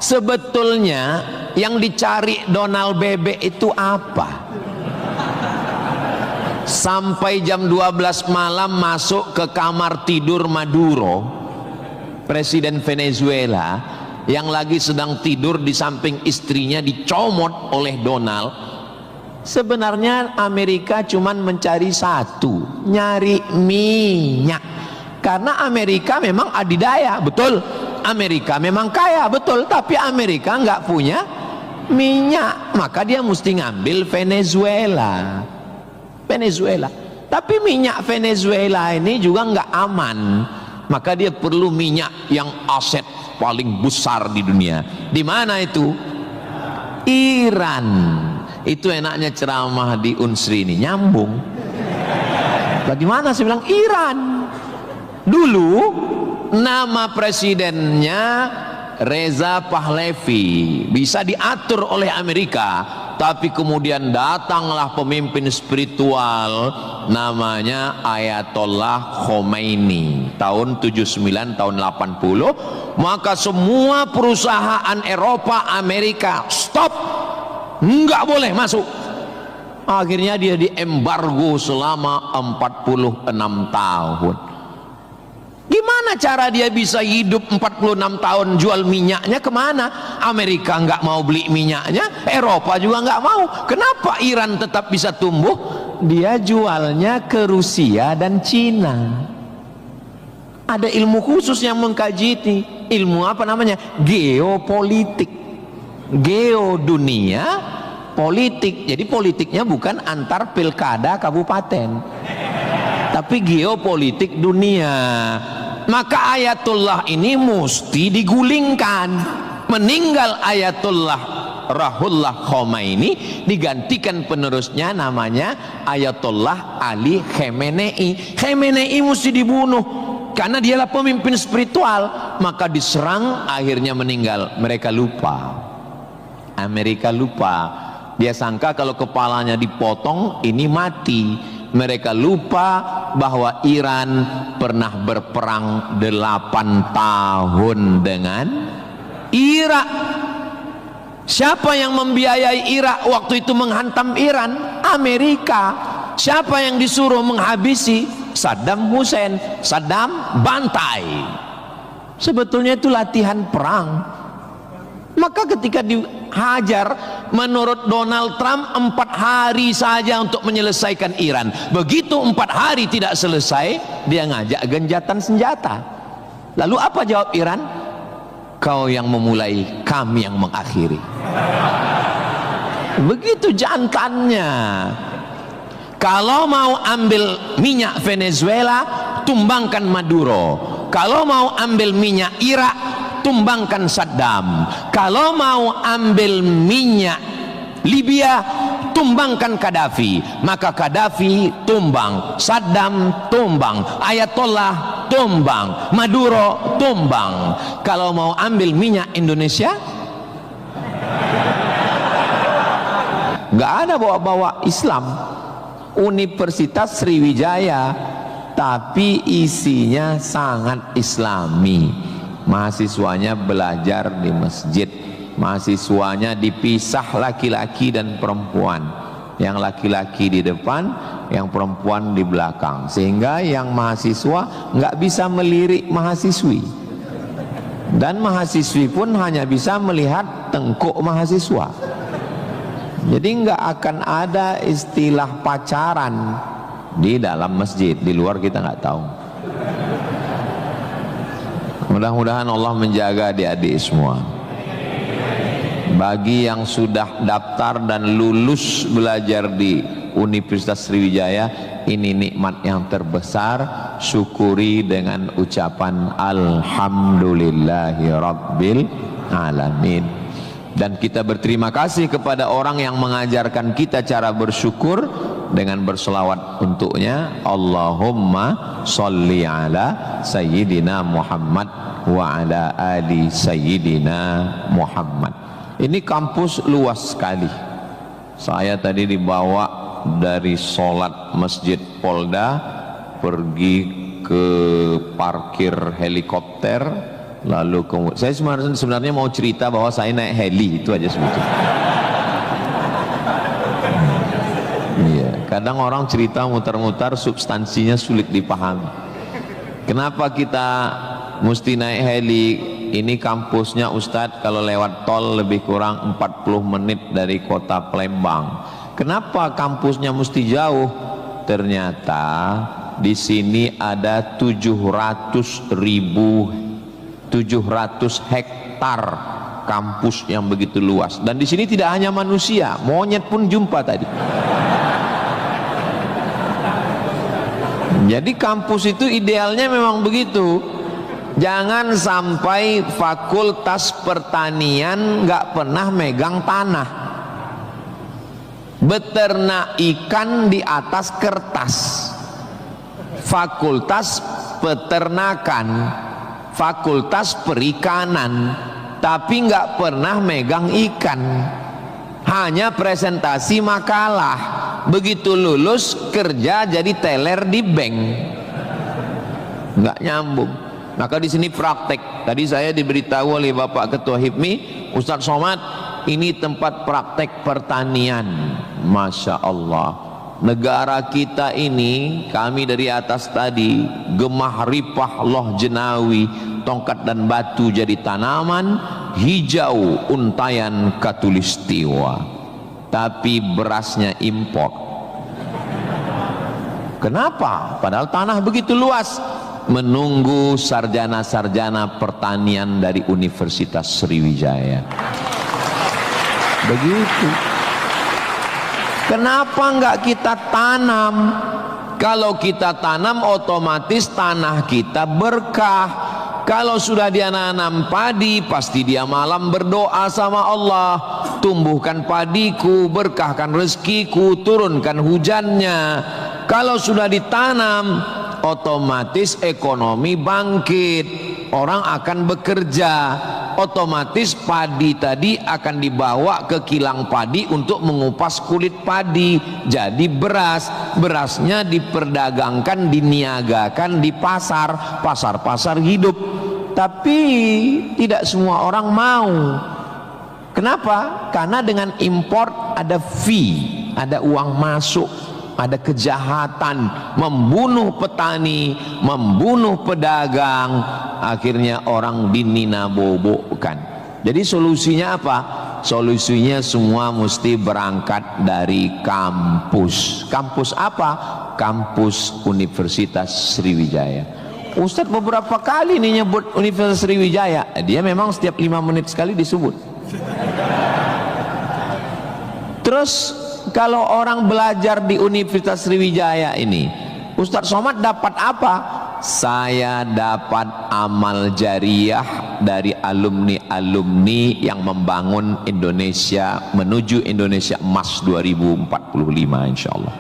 Sebetulnya yang dicari Donald Bebek itu apa? Sampai jam 12 malam masuk ke kamar tidur Maduro, presiden Venezuela, yang lagi sedang tidur di samping istrinya dicomot oleh Donald. Sebenarnya Amerika cuman mencari satu, nyari minyak. Karena Amerika memang adidaya, betul. Amerika memang kaya, betul. Tapi Amerika nggak punya minyak, maka dia mesti ngambil Venezuela. Tapi minyak Venezuela ini juga nggak aman, maka dia perlu minyak yang aset paling besar di dunia. Di mana itu? Iran. Itu enaknya ceramah di Unsri ini, nyambung. Bagaimana saya bilang Iran? Dulu nama presidennya Reza Pahlavi, bisa diatur oleh Amerika, tapi kemudian datanglah pemimpin spiritual namanya Ayatollah Khomeini tahun 79 tahun 80, maka semua perusahaan Eropa, Amerika stop, nggak boleh masuk. Akhirnya dia diembargo selama 46 tahun. Gimana cara dia bisa hidup 46 tahun? Jual minyaknya kemana? Amerika nggak mau beli minyaknya, Eropa juga nggak mau. Kenapa Iran tetap bisa tumbuh? Dia jualnya ke Rusia dan Cina. Ada ilmu khusus yang mengkaji ini. Ilmu apa namanya? Geopolitik. Geo dunia, politik. Jadi politiknya bukan antar pilkada kabupaten, tapi geopolitik dunia. Maka Ayatullah ini mesti digulingkan. Meninggal Ayatullah Ruhollah Khomeini, digantikan penerusnya namanya Ayatollah Ali Khamenei. Khamenei mesti dibunuh karena dialah pemimpin spiritual, maka diserang, akhirnya meninggal. Mereka lupa, Amerika lupa. Dia sangka kalau kepalanya dipotong ini mati. Mereka lupa bahwa Iran pernah berperang 8 tahun dengan Irak. Siapa yang membiayai Irak waktu itu menghantam Iran? Amerika. Siapa yang disuruh menghabisi? Saddam Hussein. Saddam bantai. Sebetulnya itu latihan perang. Maka ketika dihajar, menurut Donald Trump 4 hari saja untuk menyelesaikan Iran. Begitu 4 hari tidak selesai, dia ngajak genjatan senjata. Lalu apa jawab Iran? Kau yang memulai, kami yang mengakhiri. Begitu jantannya. Kalau mau ambil minyak Venezuela, tumbangkan Maduro. Kalau mau ambil minyak Irak, tumbangkan Saddam. Kalau mau ambil minyak Libya, tumbangkan Gaddafi. Maka Gaddafi tumbang, Saddam tumbang, Ayatollah tumbang, Maduro tumbang. Kalau mau ambil minyak Indonesia, nggak ada bawa-bawa Islam. Universitas Sriwijaya, tapi isinya sangat Islami. Mahasiswanya belajar di masjid, mahasiswanya dipisah laki-laki dan perempuan, yang laki-laki di depan, yang perempuan di belakang, sehingga yang mahasiswa nggak bisa melirik mahasiswi, dan mahasiswi pun hanya bisa melihat tengkuk mahasiswa. Jadi nggak akan ada istilah pacaran di dalam masjid, di luar kita nggak tahu. Mudah-mudahan Allah menjaga adik-adik semua. Bagi yang sudah daftar dan lulus belajar di Universitas Sriwijaya, ini nikmat yang terbesar. Syukuri dengan ucapan Alhamdulillahirabbil alamin. Dan kita berterima kasih kepada orang yang mengajarkan kita cara bersyukur dengan berselawat untuknya. Allahumma sholli ala sayyidina Muhammad wa ala ali sayyidina Muhammad. Ini kampus luas sekali. Saya tadi dibawa dari sholat Masjid Polda, pergi ke parkir helikopter, Lalu saya sebenarnya mau cerita bahwa saya naik heli, itu aja sebetulnya. Iya, kadang orang cerita mutar-mutar substansinya sulit dipahami. Kenapa kita mesti naik heli? Ini kampusnya Ustadz kalau lewat tol lebih kurang 40 menit dari kota Palembang. Kenapa kampusnya mesti jauh? Ternyata di sini ada 700 hektar kampus yang begitu luas, dan di sini tidak hanya manusia, monyet pun jumpa tadi. Jadi kampus itu idealnya memang begitu. Jangan sampai fakultas pertanian nggak pernah megang tanah, beternak ikan di atas kertas. Fakultas peternakan, fakultas perikanan, tapi nggak pernah megang ikan, hanya presentasi makalah. Begitu lulus kerja jadi teller di bank, nggak nyambung. Maka di sini praktek. Tadi saya diberitahu oleh Bapak Ketua HIPMI, Ustadz Somad, ini tempat praktek pertanian. Masya Allah, negara kita ini, kami dari atas tadi, gemah ripah loh jenawi, tongkat dan batu jadi tanaman, hijau untayan katulistiwa, tapi berasnya impor. Kenapa? Padahal tanah begitu luas. Menunggu sarjana-sarjana pertanian dari Universitas Sriwijaya. Begitu. Kenapa enggak kita tanam? Kalau kita tanam otomatis tanah kita berkah. Kalau sudah dia nanam padi, pasti dia malam berdoa sama Allah, tumbuhkan padiku, berkahkan rezekiku, turunkan hujannya. Kalau sudah ditanam, otomatis ekonomi bangkit, orang akan bekerja, otomatis padi tadi akan dibawa ke kilang padi untuk mengupas kulit padi jadi beras. Berasnya diperdagangkan, diniagakan di pasar-pasar hidup. Tapi tidak semua orang mau. Kenapa? Karena dengan import ada fee, ada uang masuk, ada kejahatan, membunuh petani, membunuh pedagang, akhirnya orang dininabobokan. Jadi solusinya apa? Solusinya semua mesti berangkat dari kampus. Kampus apa? Kampus Universitas Sriwijaya. Ustadz beberapa kali nih nyebut Universitas Sriwijaya, dia memang setiap 5 menit sekali disebut. Terus kalau orang belajar di Universitas Sriwijaya ini, Ustadz Somad dapat apa? Saya dapat amal jariah dari alumni-alumni yang membangun Indonesia menuju Indonesia Emas 2045 insya Allah.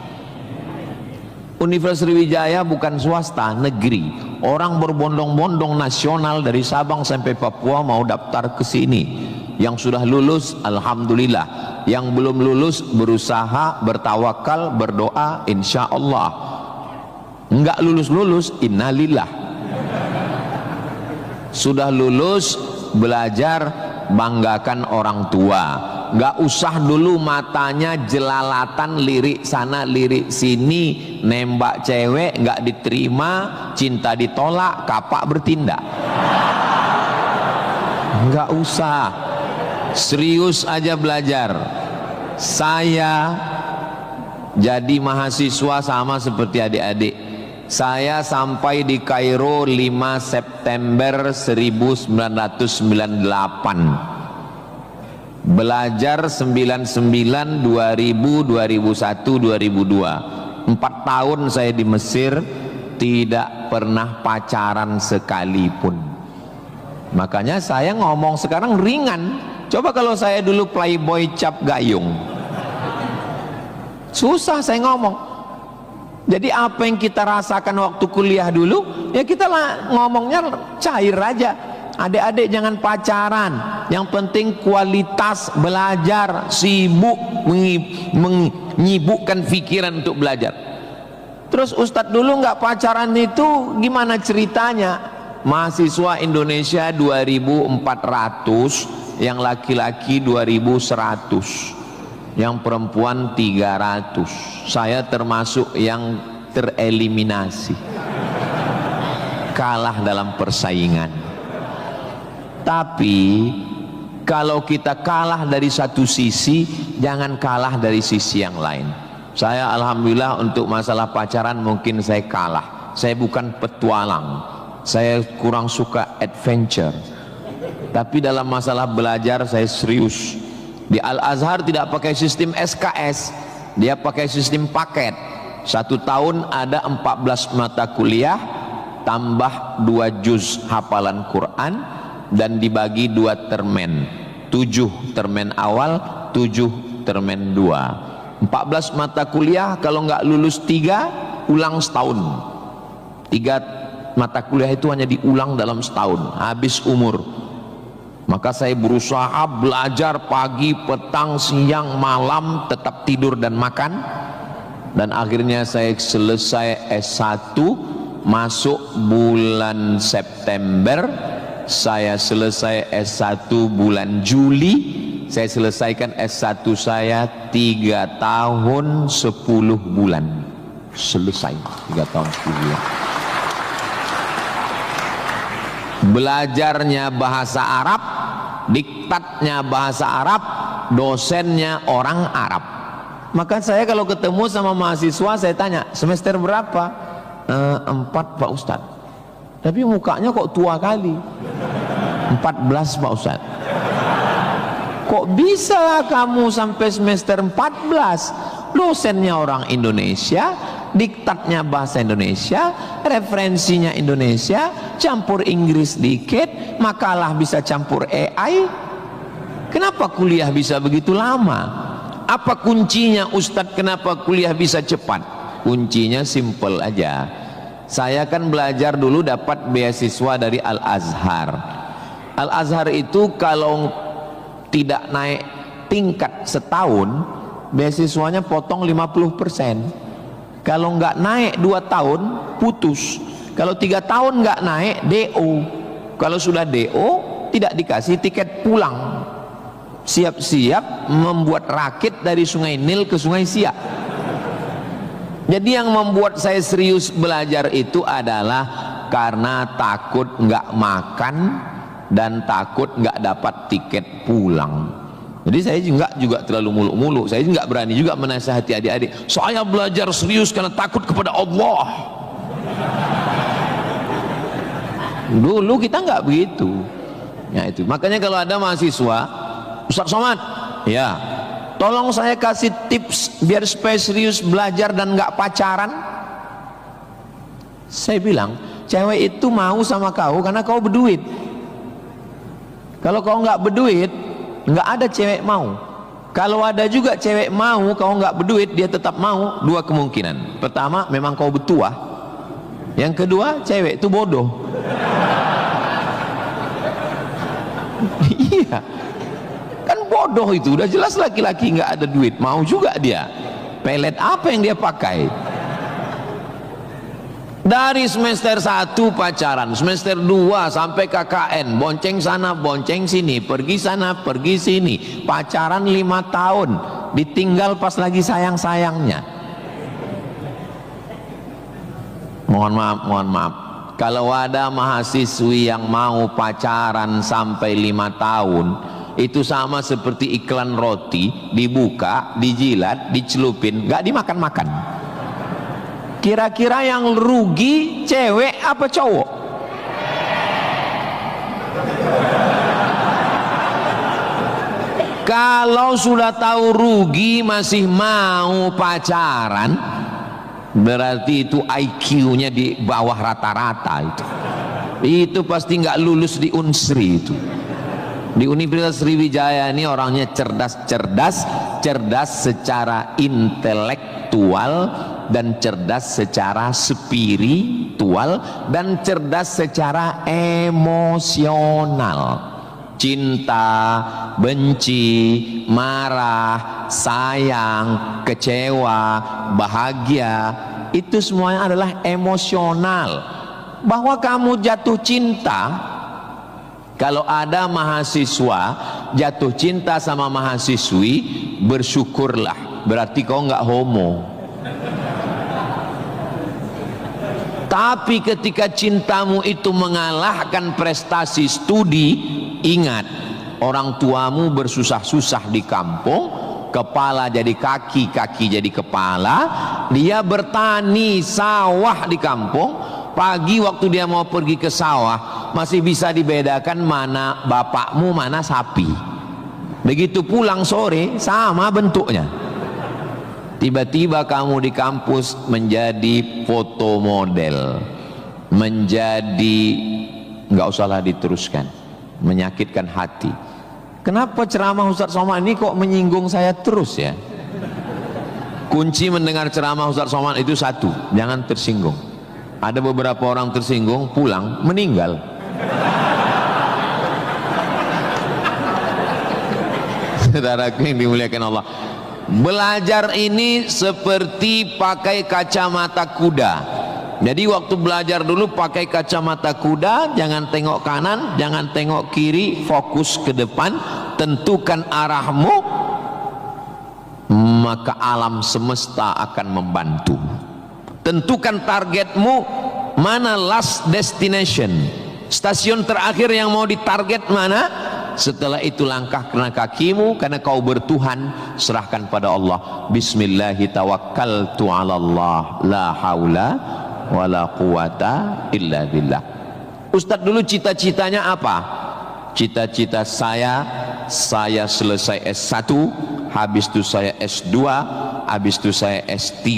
Universitas Sriwijaya bukan swasta, negeri. Orang berbondong-bondong nasional dari Sabang sampai Papua mau daftar ke sini. Yang sudah lulus, alhamdulillah. Yang belum lulus, berusaha, bertawakal, berdoa, insya Allah. Enggak lulus-lulus, innalillah. Sudah lulus, belajar, banggakan orang tua. Enggak usah dulu matanya jelalatan, lirik sana, lirik sini, nembak cewek, enggak diterima, cinta ditolak, kapak bertindak. Enggak usah. Serius aja belajar. Saya jadi mahasiswa sama seperti adik-adik. Saya sampai di Kairo 5 September 1998. Belajar 99, 2000, 2001, 2002. 4 tahun saya di Mesir, tidak pernah pacaran sekalipun. Makanya saya ngomong sekarang ringan. Coba kalau saya dulu playboy cap gayung, susah saya ngomong. Jadi apa yang kita rasakan waktu kuliah dulu, ya kita ngomongnya cair aja. Adik-adik jangan pacaran, yang penting kualitas belajar, sibuk menyibukkan pikiran untuk belajar. Terus Ustadz dulu nggak pacaran itu gimana ceritanya? mahasiswa Indonesia 2.400, yang laki-laki 2.100, yang perempuan 300. Saya termasuk yang tereliminasi, kalah dalam persaingan. Tapi kalau kita kalah dari satu sisi, jangan kalah dari sisi yang lain. Saya alhamdulillah untuk masalah pacaran mungkin saya kalah. Saya bukan petualang, saya kurang suka adventure. Tapi dalam masalah belajar saya serius. Di Al-Azhar tidak pakai sistem SKS, dia pakai sistem paket. 1 tahun ada 14 mata kuliah tambah 2 juz hafalan Quran dan dibagi 2 termen, 7 termen awal, 7 termen 2. 14 mata kuliah, kalau nggak lulus 3 ulang setahun. 3 mata kuliah itu hanya diulang dalam setahun, habis umur. Maka saya berusaha belajar pagi, petang, siang, malam, tetap tidur dan makan. Dan akhirnya saya selesai S1, masuk bulan September. Saya selesai S1 bulan Juli. Saya selesaikan S1 saya 3 tahun 10 bulan. Selesai 3 tahun 10 bulan. Belajarnya bahasa Arab, diktatnya bahasa Arab, dosennya orang Arab. Maka saya kalau ketemu sama mahasiswa, saya tanya, semester berapa? 4 Pak Ustadz. Tapi mukanya kok tua kali. 14 Pak Ustadz. Kok bisa kamu sampai semester 14? Dosennya orang Indonesia, diktatnya bahasa Indonesia, referensinya Indonesia, campur Inggris dikit, makalah bisa campur AI. Kenapa kuliah bisa begitu lama? Apa kuncinya Ustadz, kenapa kuliah bisa cepat? Kuncinya simple aja. Saya kan belajar dulu dapat beasiswa dari Al-Azhar. Al-Azhar itu kalau tidak naik tingkat setahun, beasiswanya potong 50%. Kalau nggak naik 2 tahun, putus. Kalau 3 tahun nggak naik, DO. Kalau sudah DO, tidak dikasih tiket pulang. Siap-siap membuat rakit dari Sungai Nil ke Sungai Siak. Jadi yang membuat saya serius belajar itu adalah karena takut nggak makan dan takut nggak dapat tiket pulang. Jadi saya juga terlalu muluk-muluk. Saya nggak berani juga menasihati adik-adik. Saya belajar serius karena takut kepada Allah. Dulu kita nggak begitu. Ya itu. Makanya kalau ada mahasiswa, Ustaz Somad, ya, tolong saya kasih tips biar supaya serius belajar dan nggak pacaran. Saya bilang, cewek itu mau sama kau karena kau berduit. Kalau kau nggak berduit, nggak ada cewek mau. Kalau ada juga cewek mau, kau nggak berduit, dia tetap mau. 2 kemungkinan. Pertama, memang kau bertuah. Yang kedua, cewek itu bodoh. Iya, kan bodoh itu. Udah jelas laki-laki nggak ada duit, mau juga dia. Pelet apa yang dia pakai? Dari semester 1 pacaran, semester 2 sampai KKN, bonceng sana, bonceng sini, pergi sana, pergi sini, pacaran 5 tahun, ditinggal pas lagi sayang-sayangnya. Mohon maaf, kalau ada mahasiswi yang mau pacaran sampai 5 tahun, itu sama seperti iklan roti, dibuka, dijilat, dicelupin, nggak dimakan-makan. Kira-kira yang rugi cewek apa cowok? Kalau sudah tahu rugi masih mau pacaran, berarti itu IQ-nya di bawah rata-rata itu. Itu pasti nggak lulus di Unsri itu. Di Universitas Sriwijaya ini orangnya cerdas secara intelektual dan cerdas secara spiritual dan cerdas secara emosional. Cinta, benci, marah, sayang, kecewa, bahagia, itu semuanya adalah emosional. bahwa kamu jatuh cinta. Kalau ada mahasiswa jatuh cinta sama mahasiswi, bersyukurlah, berarti kau nggak homo. Tapi ketika cintamu itu mengalahkan prestasi studi, ingat, orang tuamu bersusah-susah di kampung, kepala jadi kaki, kaki jadi kepala, dia bertani sawah di kampung. Pagi waktu dia mau pergi ke sawah, masih bisa dibedakan mana bapakmu, mana sapi. Begitu pulang sore, sama bentuknya. Tiba-tiba kamu di kampus menjadi foto model, menjadi, nggak usahlah diteruskan, menyakitkan hati. Kenapa ceramah Ustadz Somad ini kok menyinggung saya terus ya? Kunci mendengar ceramah Ustadz Somad itu satu, jangan tersinggung. Ada beberapa orang tersinggung, pulang, meninggal. Saudaraku yang dimuliakan Allah, belajar ini seperti pakai kacamata kuda. Jadi waktu belajar dulu pakai kacamata kuda, jangan tengok kanan, jangan tengok kiri, fokus ke depan, tentukan arahmu, maka alam semesta akan membantu. Tentukan targetmu, mana last destination, stasiun terakhir yang mau ditarget mana. Setelah itu langkah karena kakimu, karena kau bertuhan, serahkan pada Allah. Bismillahi tawakkaltu ala Allah, la haula wala quwata illa billah. Ustadz dulu cita-citanya apa? Cita-cita saya selesai S1, habis itu saya S2, habis itu saya S3.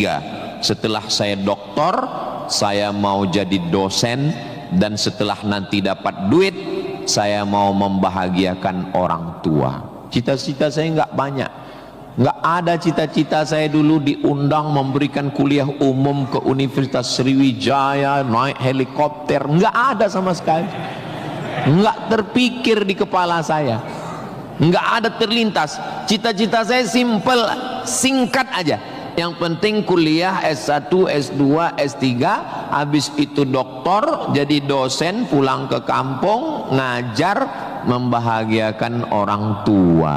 Setelah saya doktor, saya mau jadi dosen, dan setelah nanti dapat duit, saya mau membahagiakan orang tua. Cita-cita saya nggak banyak, nggak ada cita-cita saya dulu diundang memberikan kuliah umum ke Universitas Sriwijaya, naik helikopter, nggak ada sama sekali, nggak terpikir di kepala saya, nggak ada terlintas. Cita-cita saya simple, singkat aja. Yang penting kuliah S1, S2, S3, habis itu doktor, jadi dosen, pulang ke kampung, ngajar, membahagiakan orang tua.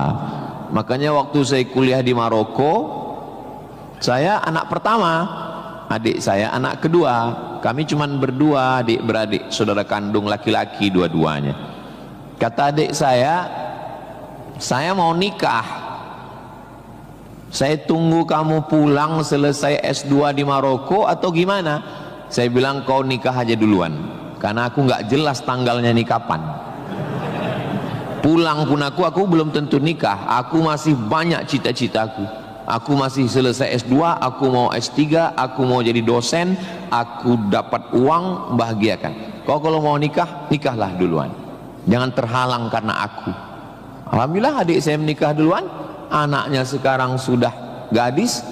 Makanya waktu saya kuliah di Maroko, saya anak pertama, adik saya anak kedua. Kami cuman berdua, adik beradik, saudara kandung laki-laki dua-duanya. Kata adik saya mau nikah. Saya tunggu kamu pulang selesai S2 di Maroko atau gimana? Saya bilang kau nikah aja duluan, karena aku nggak jelas tanggalnya nih kapan. Pulang pun aku belum tentu nikah. Aku masih banyak cita-citaku. Aku masih selesai S2, aku mau S3, aku mau jadi dosen, aku dapat uang, bahagiakan. Kau kalau mau nikah, nikahlah duluan. Jangan terhalang karena aku. Alhamdulillah adik saya menikah duluan. Anaknya sekarang sudah gadis,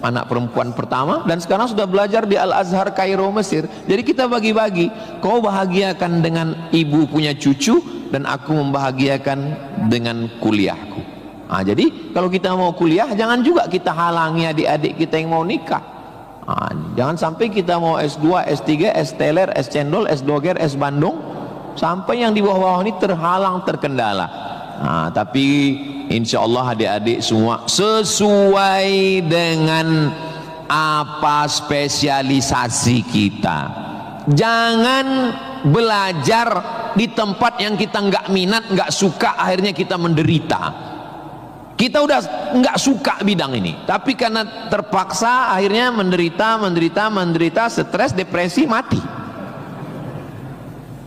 anak perempuan pertama, dan sekarang sudah belajar di Al-Azhar Kairo Mesir. Jadi kita bagi-bagi, kau bahagiakan dengan ibu punya cucu, dan aku membahagiakan dengan kuliahku. Nah, jadi kalau kita mau kuliah, jangan juga kita halangi adik-adik kita yang mau nikah. Nah, jangan sampai kita mau S2, S3, S teler, S cendol, S doger, S Bandung, sampai yang di bawah-bawah ini terhalang, terkendala. Nah, tapi insya Allah adik-adik semua sesuai dengan apa spesialisasi kita. Jangan belajar di tempat yang kita nggak minat, nggak suka, akhirnya kita menderita. Kita udah nggak suka bidang ini, tapi karena terpaksa akhirnya menderita, stres, depresi, mati.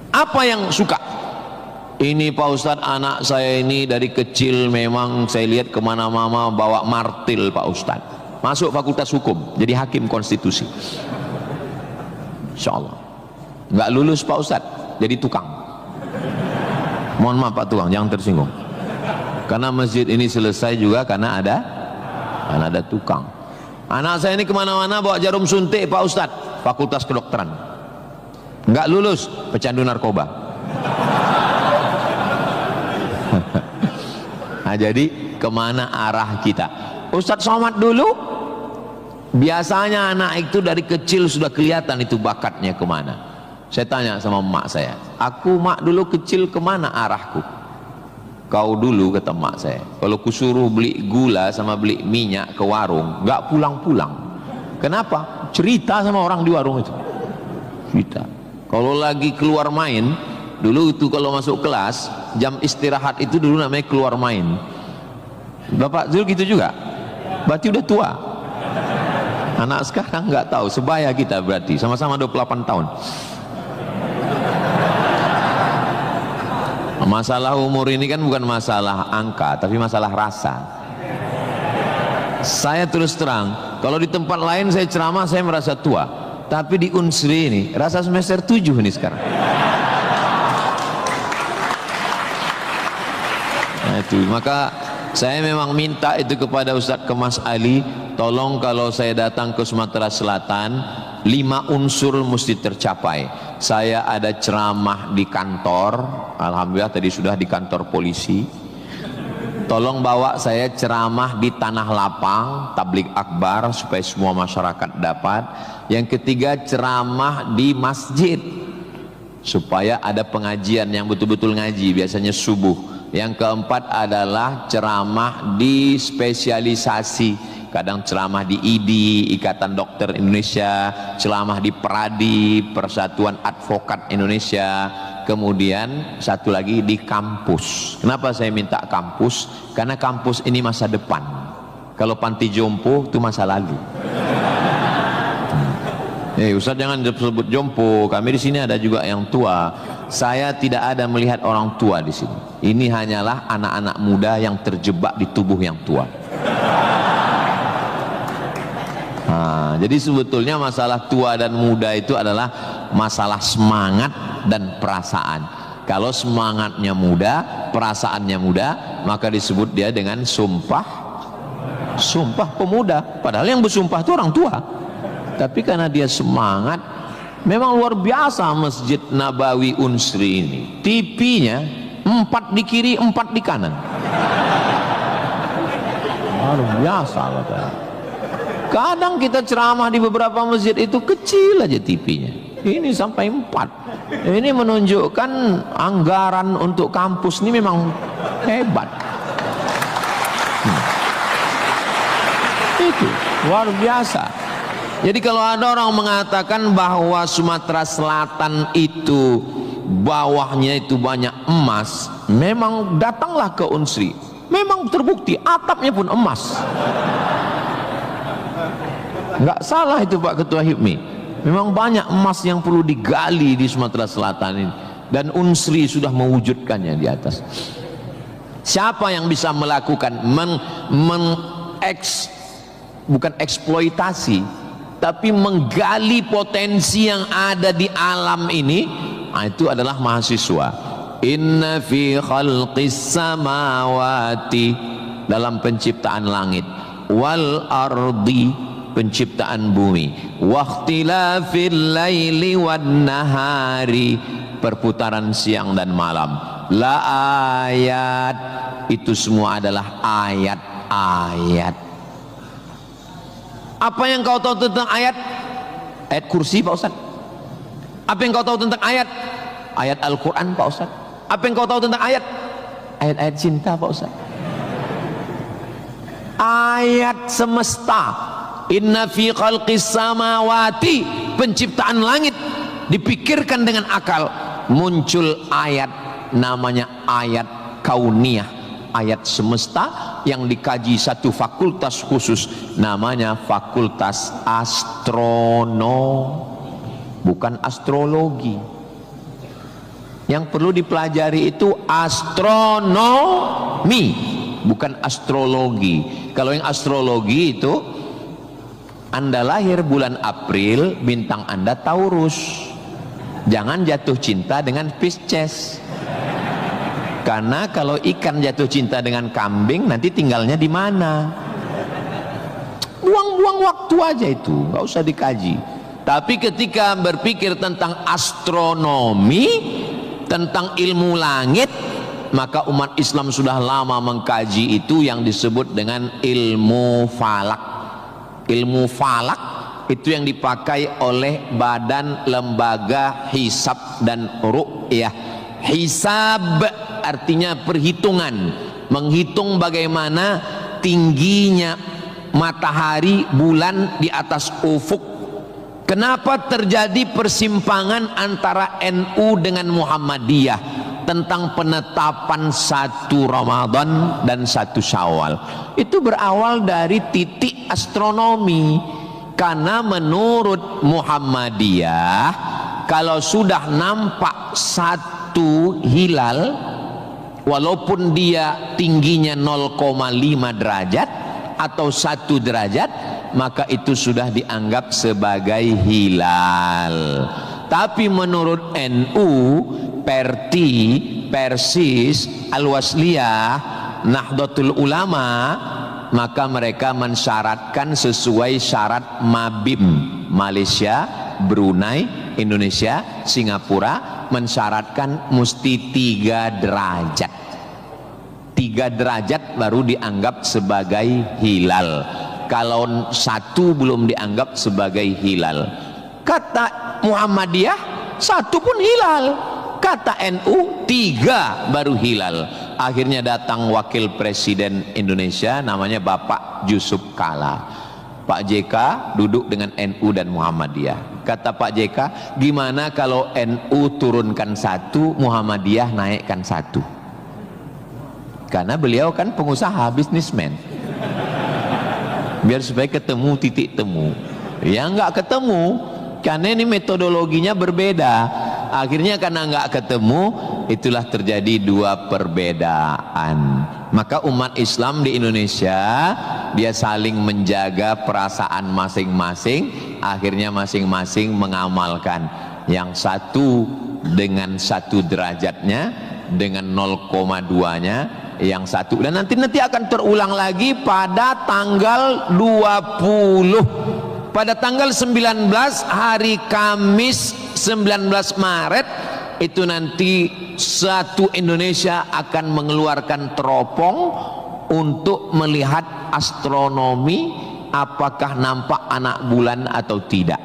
Apa yang suka? Ini Pak Ustadz, anak saya ini dari kecil memang saya lihat kemana-mana bawa martil Pak Ustadz. Masuk fakultas hukum, jadi hakim konstitusi. Insya Allah. Nggak lulus Pak Ustadz, jadi tukang. Mohon maaf Pak Tukang, jangan tersinggung. Karena masjid ini selesai juga karena ada tukang. Anak saya ini kemana-mana bawa jarum suntik Pak Ustadz, fakultas kedokteran. Nggak lulus, pecandu narkoba. Nah, jadi kemana arah kita? Ustadz Somad dulu biasanya anak itu dari kecil sudah kelihatan itu bakatnya kemana. Saya tanya sama emak saya, aku mak dulu kecil kemana arahku? Kau dulu, kata emak saya, kalau kusuruh beli gula sama beli minyak ke warung, nggak pulang-pulang. Kenapa? Cerita sama orang di warung itu. Cerita. Kalau lagi keluar main, dulu itu kalau masuk kelas, jam istirahat itu dulu namanya keluar main. Bapak dulu gitu juga? Berarti udah tua. Anak sekarang nggak tahu, sebaya kita berarti, sama-sama 28 tahun. Masalah umur ini kan bukan masalah angka, tapi masalah rasa. Saya terus terang, kalau di tempat lain saya ceramah saya merasa tua, tapi di Unsri ini rasa semester 7 ini sekarang. Nah, itu maka saya memang minta itu kepada Ustadz Kemas Ali, tolong kalau saya datang ke Sumatera Selatan 5 unsur mesti tercapai. Saya ada ceramah di kantor, alhamdulillah tadi sudah di kantor polisi. Tolong bawa saya ceramah di tanah lapang, tablik akbar supaya semua masyarakat dapat. Yang ketiga ceramah di masjid supaya ada pengajian yang betul-betul ngaji, biasanya subuh. Yang keempat adalah ceramah di spesialisasi, kadang ceramah di IDI, Ikatan Dokter Indonesia, ceramah di PERADI, Persatuan Advokat Indonesia, kemudian satu lagi di kampus. Kenapa saya minta kampus? Karena kampus ini masa depan. Kalau panti jompo itu masa lalu. Ustaz jangan sebut jompo, kami di sini ada juga yang tua. Saya tidak ada melihat orang tua di sini. Ini hanyalah anak-anak muda yang terjebak di tubuh yang tua. Nah, jadi sebetulnya masalah tua dan muda itu adalah masalah semangat dan perasaan. Kalau semangatnya muda, perasaannya muda, maka disebut dia dengan sumpah pemuda. Padahal yang bersumpah itu orang tua. Tapi karena dia semangat, memang luar biasa Masjid Nabawi Unsri ini. TV-nya 4 di kiri, 4 di kanan. Luar biasa katanya. Kadang kita ceramah di beberapa masjid itu kecil aja TV-nya. Ini sampai 4. Ini menunjukkan anggaran untuk kampus ini memang hebat. Itu luar biasa. Jadi kalau ada orang mengatakan bahwa Sumatera Selatan itu bawahnya itu banyak emas, memang datanglah ke Unsri, memang terbukti atapnya pun emas. Nggak salah itu Pak Ketua HIPMI, memang banyak emas yang perlu digali di Sumatera Selatan ini, dan Unsri sudah mewujudkannya di atas. Siapa yang bisa melakukan bukan eksploitasi, tapi menggali potensi yang ada di alam ini, itu adalah mahasiswa. Inna fi khalqis samawati, dalam penciptaan langit, wal ardi, penciptaan bumi, waqtilafil laili wan nahari, perputaran siang dan malam, la ayat, itu semua adalah ayat-ayat. Apa yang kau tahu tentang ayat? Ayat kursi Pak Ustaz. Apa yang kau tahu tentang ayat? Ayat Al-Quran Pak Ustaz. Apa yang kau tahu tentang ayat? Ayat-ayat cinta Pak Ustaz. Ayat semesta. Inna fi khalqis samawati, penciptaan langit dipikirkan dengan akal, muncul ayat namanya ayat kauniyah, ayat semesta yang dikaji satu fakultas khusus namanya fakultas bukan astrologi. Yang perlu dipelajari itu astronomi, bukan astrologi. Kalau yang astrologi itu Anda lahir bulan April, bintang Anda Taurus, jangan jatuh cinta dengan Pisces. Karena kalau ikan jatuh cinta dengan kambing, nanti tinggalnya di mana? Buang-buang waktu aja itu, nggak usah dikaji. Tapi ketika berpikir tentang astronomi, tentang ilmu langit, maka umat Islam sudah lama mengkaji itu yang disebut dengan ilmu falak. Ilmu falak itu yang dipakai oleh Badan Lembaga Hisab dan Ru'yah. Hisab artinya perhitungan, menghitung bagaimana tingginya matahari, bulan di atas ufuk. Kenapa terjadi persimpangan antara NU dengan Muhammadiyah tentang penetapan 1 Ramadan dan 1 Syawal? Itu berawal dari titik astronomi. Karena menurut Muhammadiyah, kalau sudah nampak 1 hilal, walaupun dia tingginya 0,5 derajat atau 1 derajat, maka itu sudah dianggap sebagai hilal. Tapi menurut NU, Perti, Persis, Al-Wasliyah, Nahdlatul Ulama, maka mereka mensyaratkan sesuai syarat Mabim. Malaysia, Brunei, Indonesia, Singapura mensyaratkan mesti 3 derajat. 3 derajat baru dianggap sebagai hilal. Kalau 1 belum dianggap sebagai hilal. Kata Muhammadiyah 1 pun hilal, kata NU 3 baru hilal. Akhirnya datang wakil presiden Indonesia, namanya Bapak Yusuf Kala. Pak JK duduk dengan NU dan Muhammadiyah. Kata Pak JK, gimana kalau NU turunkan 1, Muhammadiyah naikkan 1? Karena beliau kan pengusaha, bisnismen. Biar supaya ketemu titik temu. Ya nggak ketemu, karena ini metodologinya berbeda. Akhirnya karena nggak ketemu, itulah terjadi 2 perbedaan. Maka umat Islam di Indonesia, dia saling menjaga perasaan masing-masing. Akhirnya masing-masing mengamalkan. Yang 1 dengan 1 derajatnya, dengan 0,2-nya, yang 1. Dan nanti akan terulang lagi pada tanggal 20. Pada tanggal 19 hari Kamis 19 Maret itu nanti satu Indonesia akan mengeluarkan teropong untuk melihat astronomi, apakah nampak anak bulan atau tidak.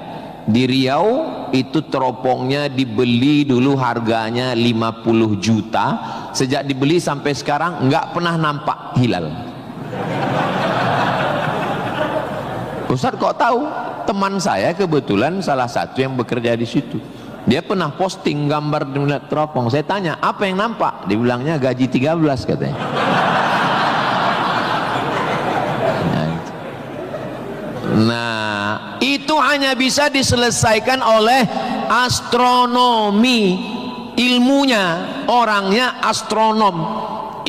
Di Riau itu teropongnya dibeli dulu harganya 50 juta. Sejak dibeli sampai sekarang nggak pernah nampak hilal. Ustaz kok tahu? Teman saya kebetulan salah satu yang bekerja di situ. Dia pernah posting gambar di teropong. Saya tanya, apa yang nampak? Dibilangnya gaji 13 katanya. Nah, itu hanya bisa diselesaikan oleh astronomi. Ilmunya, orangnya astronom.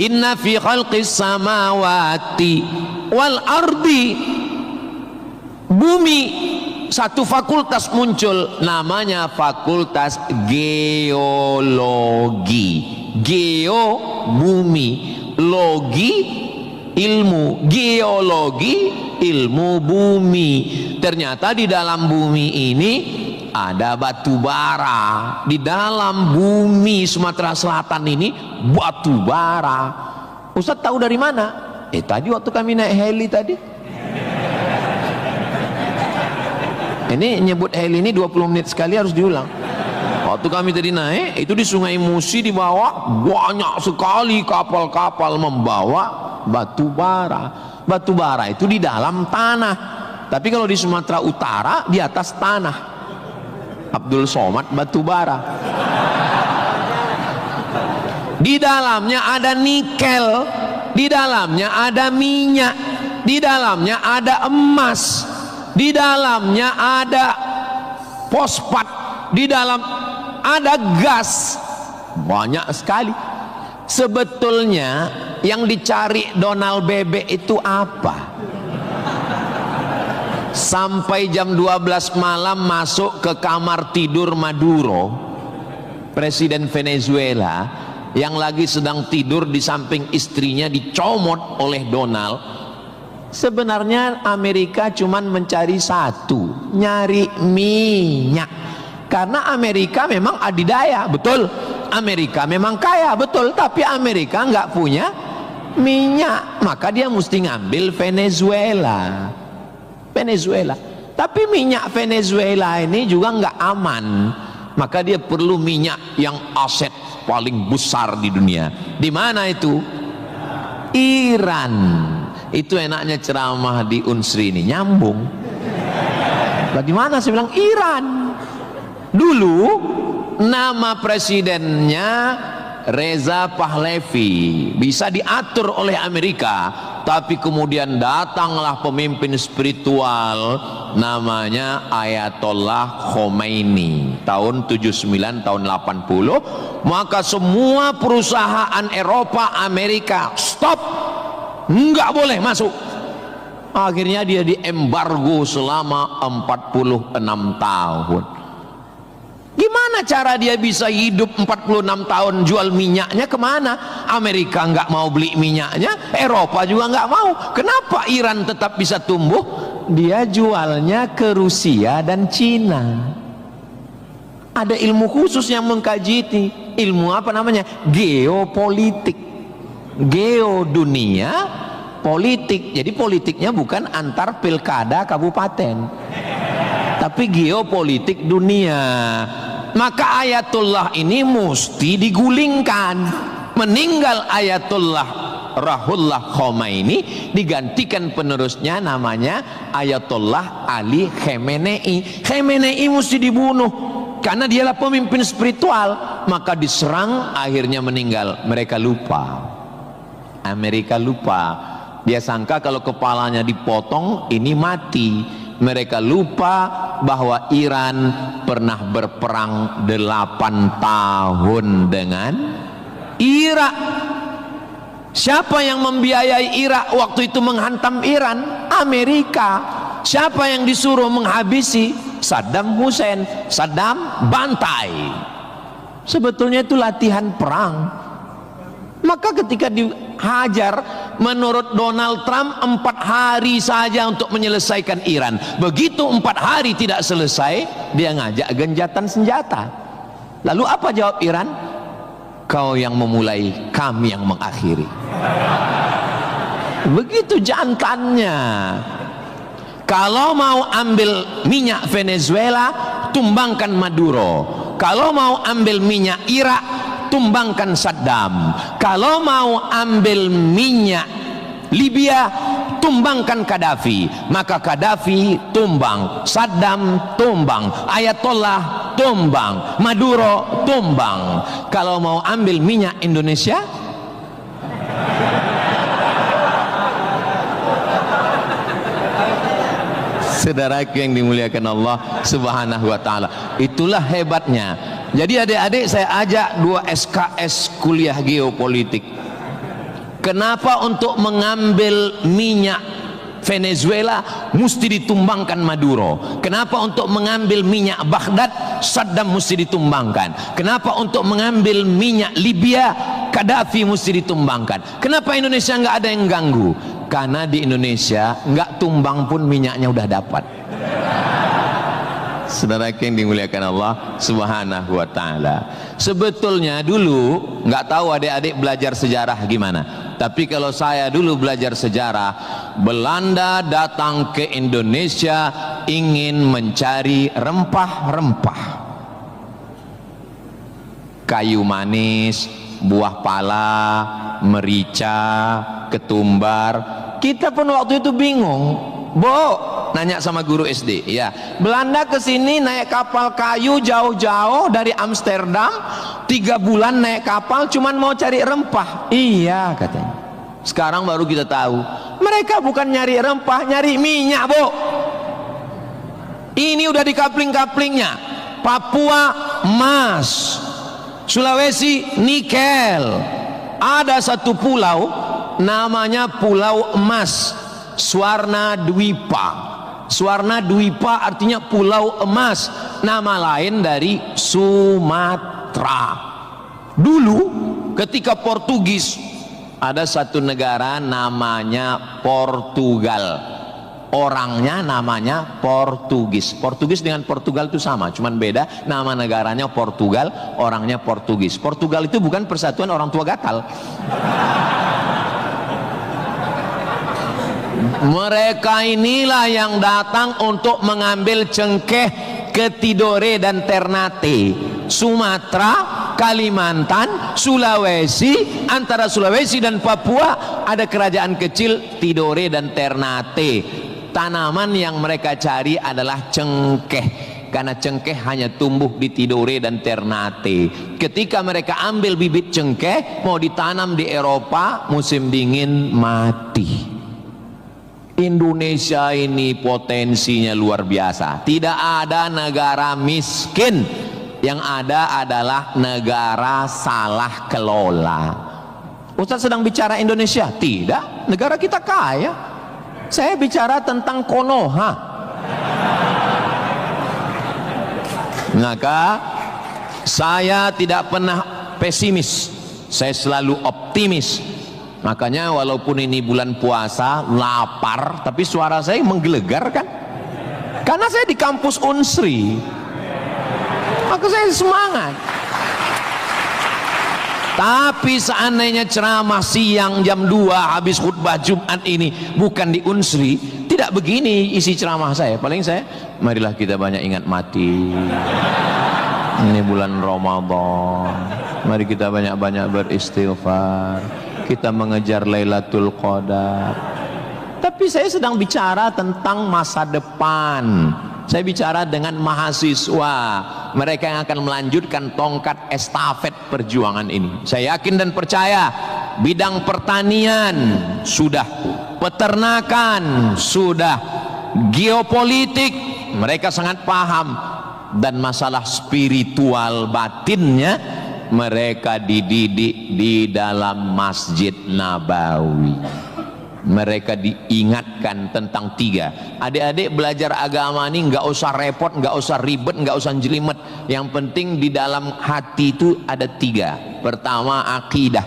Inna fi khalqis samawati wal ardi. Bumi, satu fakultas muncul, namanya fakultas geologi. Geo, bumi, logi, ilmu. Geologi, ilmu bumi. Ternyata di dalam bumi ini ada batu bara. Di dalam bumi Sumatera Selatan ini batu bara. Ustaz tahu dari mana? Tadi waktu kami naik heli tadi. Ini nyebut heli ini 20 menit sekali harus diulang. Waktu kami tadi naik, itu di Sungai Musi di bawah banyak sekali kapal-kapal membawa batu bara. Batu bara itu di dalam tanah. Tapi kalau di Sumatera Utara di atas tanah. Abdul Somad batu bara. Di dalamnya ada nikel, di dalamnya ada minyak, di dalamnya ada emas, di dalamnya ada fosfat, di dalam ada gas, banyak sekali. Sebetulnya yang dicari Donald Bebek itu apa? Sampai jam 12 malam masuk ke kamar tidur Maduro, presiden Venezuela, yang lagi sedang tidur di samping istrinya dicomot oleh Donald. Sebenarnya Amerika cuman mencari satu, nyari minyak. Karena Amerika memang adidaya, betul. Amerika memang kaya, betul. Tapi Amerika nggak punya minyak, maka dia mesti ngambil Venezuela. Venezuela. Tapi minyak Venezuela ini juga nggak aman, maka dia perlu minyak yang aset paling besar di dunia. Di mana itu? Iran. Itu enaknya ceramah di Unsri ini, nyambung. Bagaimana saya bilang Iran? Dulu nama presidennya Reza Pahlavi, bisa diatur oleh Amerika, tapi kemudian datanglah pemimpin spiritual namanya Ayatollah Khomeini tahun 79 tahun 80, maka semua perusahaan Eropa, Amerika stop, nggak boleh masuk. Akhirnya dia diembargo selama 46 tahun. Gimana cara dia bisa hidup 46 tahun? Jual minyaknya kemana? Amerika nggak mau beli minyaknya, Eropa juga nggak mau. Kenapa Iran tetap bisa tumbuh? Dia jualnya ke Rusia dan Cina. Ada ilmu khusus yang mengkaji ini. Ilmu apa namanya? Geopolitik. Geo dunia, politik. Jadi politiknya bukan antar pilkada kabupaten, tapi geopolitik dunia. Maka Ayatullah ini mesti digulingkan. Meninggal Ayatullah Ruhollah Khomeini, digantikan penerusnya namanya Ayatollah Ali Khamenei. Khamenei mesti dibunuh karena dialah pemimpin spiritual. Maka diserang, akhirnya meninggal. Mereka lupa, Amerika lupa. Dia sangka kalau kepalanya dipotong ini mati. Mereka lupa bahwa Iran pernah berperang 8 tahun dengan Irak. Siapa yang membiayai Irak waktu itu menghantam Iran? Amerika. Siapa yang disuruh menghabisi? Saddam Hussein. Saddam bantai. Sebetulnya itu latihan perang. Maka ketika dihajar, menurut Donald Trump 4 hari saja untuk menyelesaikan Iran. Begitu 4 hari tidak selesai, dia ngajak genjatan senjata. Lalu apa jawab Iran? Kau yang memulai, kami yang mengakhiri. Begitu jantannya. Kalau mau ambil minyak Venezuela, tumbangkan Maduro. Kalau mau ambil minyak Irak, tumbangkan Saddam. Kalau mau ambil minyak Libya, tumbangkan Gaddafi. Maka Gaddafi tumbang, Saddam tumbang, Ayatollah tumbang, Maduro tumbang. Kalau mau ambil minyak Indonesia, saudaraku yang dimuliakan Allah Subhanahu wa ta'ala, itulah hebatnya. Jadi adik-adik saya ajak 2 SKS kuliah geopolitik. Kenapa untuk mengambil minyak Venezuela mesti ditumbangkan Maduro? Kenapa untuk mengambil minyak Baghdad Saddam mesti ditumbangkan? Kenapa untuk mengambil minyak Libya Gaddafi mesti ditumbangkan? Kenapa Indonesia nggak ada yang ganggu? Karena di Indonesia nggak tumbang pun minyaknya udah dapat. Saudara yang dimuliakan Allah Subhanahu wa ta'ala, sebetulnya dulu nggak tahu adik-adik belajar sejarah gimana, tapi kalau saya dulu belajar sejarah, Belanda datang ke Indonesia ingin mencari rempah-rempah, kayu manis, buah pala, merica, ketumbar. Kita pun waktu itu bingung, nanya sama guru SD, ya, Belanda kesini naik kapal kayu jauh-jauh dari Amsterdam, 3 bulan naik kapal cuman mau cari rempah. Iya katanya. Sekarang baru kita tahu, mereka bukan nyari rempah, nyari minyak, Ini udah di kapling-kaplingnya. Papua emas, Sulawesi nikel. Ada satu pulau namanya Pulau Emas, Swarna Dwipa. Swarna Dwipa artinya pulau emas, nama lain dari Sumatera. Dulu ketika Portugis, ada satu negara namanya Portugal, orangnya namanya Portugis. Portugis dengan Portugal itu sama, cuman beda nama negaranya Portugal, orangnya Portugis. Portugal itu bukan persatuan orang tua gatal. Mereka inilah yang datang untuk mengambil cengkeh ke Tidore dan Ternate, Sumatera, Kalimantan, Sulawesi. Antara Sulawesi dan Papua ada kerajaan kecil Tidore dan Ternate. Tanaman yang mereka cari adalah cengkeh, karena cengkeh hanya tumbuh di Tidore dan Ternate. Ketika mereka ambil bibit cengkeh mau ditanam di Eropa, musim dingin mati. Indonesia ini potensinya luar biasa. Tidak ada negara miskin, yang ada adalah negara salah kelola. Ustaz sedang bicara Indonesia? Tidak, negara kita kaya. Saya bicara tentang Konoha. Maka saya tidak pernah pesimis, saya selalu optimis. Makanya walaupun ini bulan puasa, lapar, tapi suara saya menggelegar kan? Karena saya di kampus Unsri, maka saya semangat. Tapi seandainya ceramah siang jam 2 habis khutbah Jumat ini bukan di Unsri, tidak begini isi ceramah saya. Paling saya, marilah kita banyak ingat mati. Ini bulan Ramadan, mari kita banyak-banyak beristighfar, kita mengejar Lailatul Qadar. Tapi saya sedang bicara tentang masa depan. Saya bicara dengan mahasiswa, mereka yang akan melanjutkan tongkat estafet perjuangan ini. Saya yakin dan percaya bidang pertanian sudah, peternakan sudah, geopolitik mereka sangat paham, dan masalah spiritual batinnya mereka dididik di dalam Masjid Nabawi. Mereka diingatkan tentang 3. Adik-adik belajar agama ini nggak usah repot, nggak usah ribet, nggak usah jelimet. Yang penting di dalam hati itu ada 3. Pertama, akidah.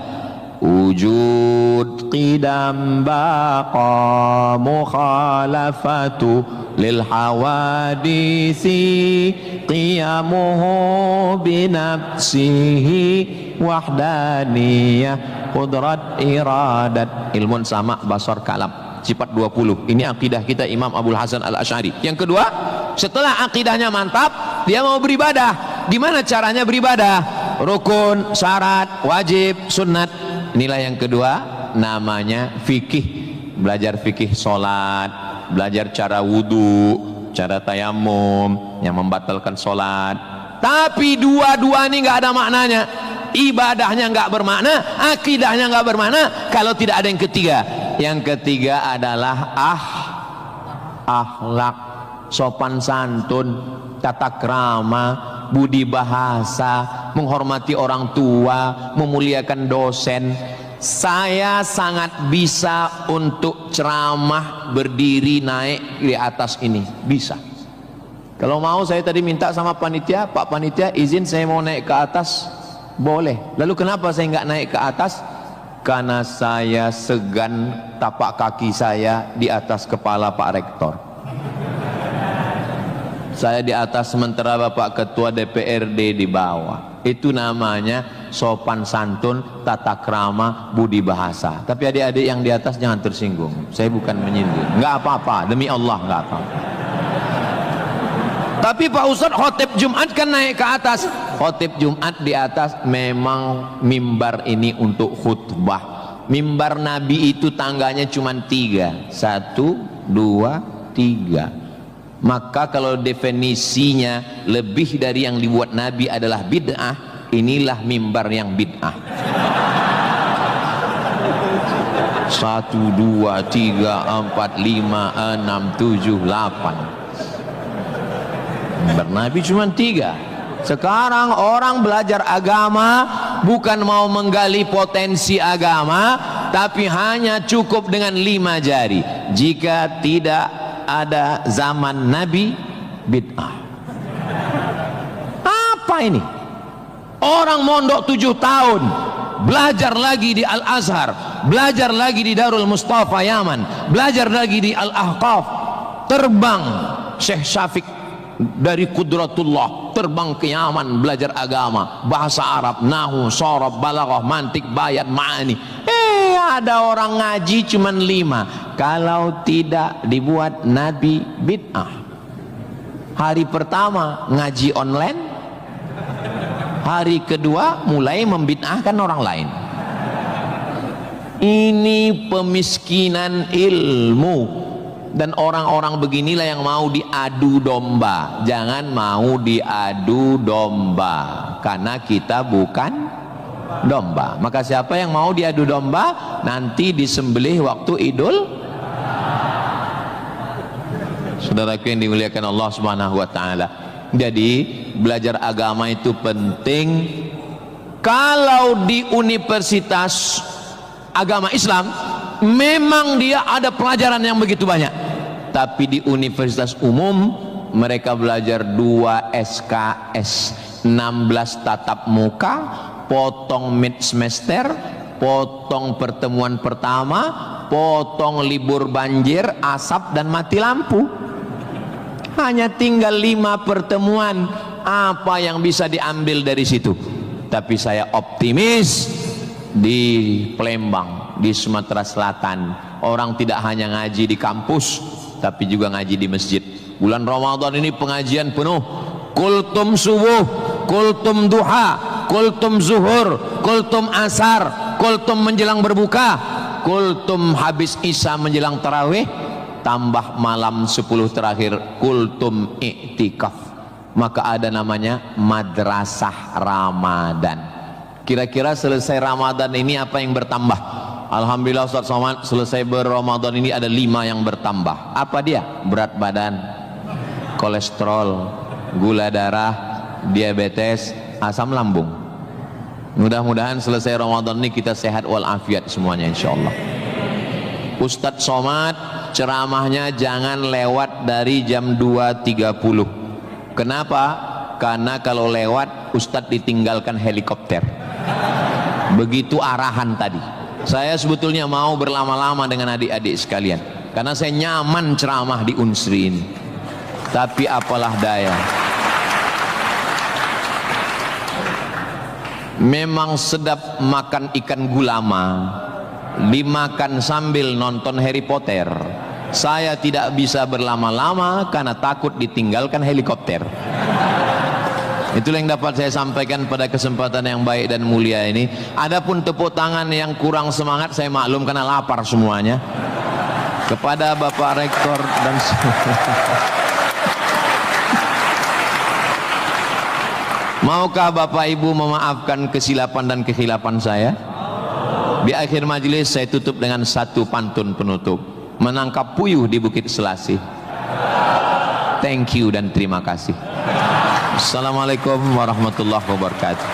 Wujud qidam baqa mukhalafatu lil hawadisi qiyamuhu binafsihi wahdaniyah qudrat iradat ilmun sama basar kalam sifat 20. Ini akidah kita Imam Abul Hasan Al-Asy'ari. Yang kedua, setelah akidahnya mantap, dia mau beribadah. Gimana caranya beribadah? Rukun, syarat, wajib, sunnat. Inilah yang kedua, namanya fikih. Belajar fikih solat, belajar cara wudu, cara tayamum yang membatalkan solat. Tapi dua-dua ini nggak ada maknanya. Ibadahnya nggak bermakna, akidahnya nggak bermakna kalau tidak ada yang ketiga. Yang ketiga adalah akhlak, sopan santun, tata krama, budi bahasa, menghormati orang tua, memuliakan dosen. Saya sangat bisa untuk ceramah berdiri naik di atas ini, bisa. Kalau mau saya tadi minta sama panitia, Pak panitia izin saya mau naik ke atas, boleh. Lalu kenapa saya nggak naik ke atas? Karena saya segan tapak kaki saya di atas kepala Pak Rektor. Saya di atas sementara Bapak Ketua DPRD di bawah. Itu namanya sopan santun, tata krama, budi bahasa. Tapi adik-adik yang di atas jangan tersinggung. Saya bukan menyinggung. Nggak apa-apa, demi Allah nggak apa-apa. Tapi Pak Ustadz khotib Jumat kan naik ke atas. Khotib Jumat di atas memang mimbar ini untuk khutbah. Mimbar Nabi itu tangganya cuma 3. 1, 2, 3. Maka kalau definisinya lebih dari yang dibuat Nabi adalah bid'ah, inilah mimbar yang bid'ah. 1, 2, 3, 4, 5, 6, 7, 8. Mimbar Nabi cuma 3. Sekarang orang belajar agama bukan mau menggali potensi agama, tapi hanya cukup dengan 5 jari. Jika tidak ada zaman Nabi, bid'ah. Apa ini? Orang mondok 7 tahun, belajar lagi di Al-Azhar, belajar lagi di Darul Mustafa Yaman, belajar lagi di Al-Ahqaf, terbang Syekh Syafiq dari Qudratullah, terbang ke Yaman belajar agama, bahasa Arab, nahu, sorob, balaghah, mantik, bayat, ma'ani. ada orang ngaji cuman 5. Kalau tidak dibuat Nabi bid'ah. Hari pertama ngaji online, hari kedua mulai membid'ahkan orang lain. Ini pemiskinan ilmu. Dan orang-orang beginilah yang mau diadu domba. Jangan mau diadu domba, karena kita bukan domba. Maka siapa yang mau diadu domba, nanti disembelih waktu Idul. Saudaraku yang dimuliakan Allah Subhanahu wa taala. Jadi belajar agama itu penting. Kalau di universitas agama Islam memang dia ada pelajaran yang begitu banyak, tapi di universitas umum mereka belajar 2 SKS, 16 tatap muka, potong mid semester, potong pertemuan pertama, potong libur banjir, asap dan mati lampu. Hanya tinggal 5 pertemuan. Apa yang bisa diambil dari situ? Tapi saya optimis di Palembang, di Sumatera Selatan, orang tidak hanya ngaji di kampus, tapi juga ngaji di masjid. Bulan Ramadan ini pengajian penuh. Kultum subuh, kultum duha, kultum zuhur, kultum asar, kultum menjelang berbuka, kultum habis isya menjelang tarawih, tambah malam 10 terakhir kultum iktikaf. Maka ada namanya madrasah Ramadan. Kira-kira selesai Ramadan ini apa yang bertambah? Alhamdulillah Ustaz Somad, selesai berRamadan ini ada 5 yang bertambah. Apa dia? Berat badan, kolesterol, gula darah, diabetes, asam lambung. Mudah-mudahan selesai Ramadan ini kita sehat walafiat semuanya insyaallah. Ustaz Somad ceramahnya jangan lewat dari jam 2.30. Kenapa? Karena kalau lewat Ustadz ditinggalkan helikopter. Begitu arahan tadi. Saya sebetulnya mau berlama-lama dengan adik-adik sekalian, karena saya nyaman ceramah di Unsri ini. Tapi apalah daya, memang sedap makan ikan gulama dimakan sambil nonton Harry Potter. Saya tidak bisa berlama-lama karena takut ditinggalkan helikopter. Itulah yang dapat saya sampaikan pada kesempatan yang baik dan mulia ini. Adapun tepuk tangan yang kurang semangat saya maklum karena lapar semuanya. Kepada Bapak Rektor dan maukah Bapak Ibu memaafkan kesilapan dan kekhilapan saya? Di akhir majelis saya tutup dengan satu pantun penutup. Menangkap puyuh di Bukit Selasih. Thank you dan terima kasih. Assalamualaikum warahmatullahi wabarakatuh.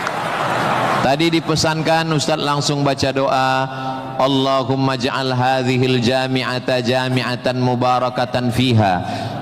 Tadi dipesankan Ustaz langsung baca doa. Allahumma ja'al hadhil jami'ata jami'atan mubarakatan fiha.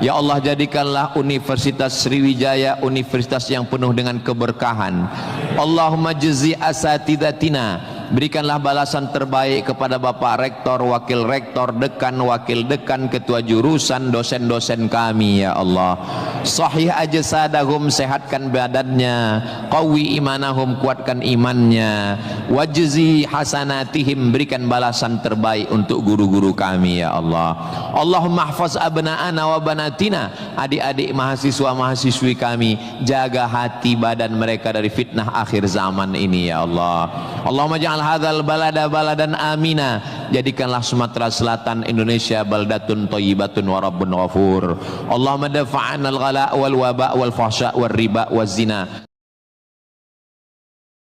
Ya Allah, jadikanlah Universitas Sriwijaya universitas yang penuh dengan keberkahan. Allahumma jazi asatidatina, berikanlah balasan terbaik kepada Bapak Rektor, Wakil Rektor, Dekan, Wakil Dekan, Ketua Jurusan, dosen-dosen kami ya Allah. Sahih ajsadahum, sehatkan badannya. Qawi imanahum, kuatkan imannya. Wajzi hasanatihim, berikan balasan terbaik untuk guru-guru kami ya Allah. Allahumma hafaz abna'ana wa banatina, adik-adik mahasiswa-mahasiswi kami, jaga hati badan mereka dari fitnah akhir zaman ini ya Allah. Allahumma ja'al hadzal balada baladan amina, jadikanlah Sumatera Selatan Indonesia baldatun thayyibatun wa rabbun ghafur. Allahumma dafa'na al-ghala wal waba wal fahsya wal riba waz zina.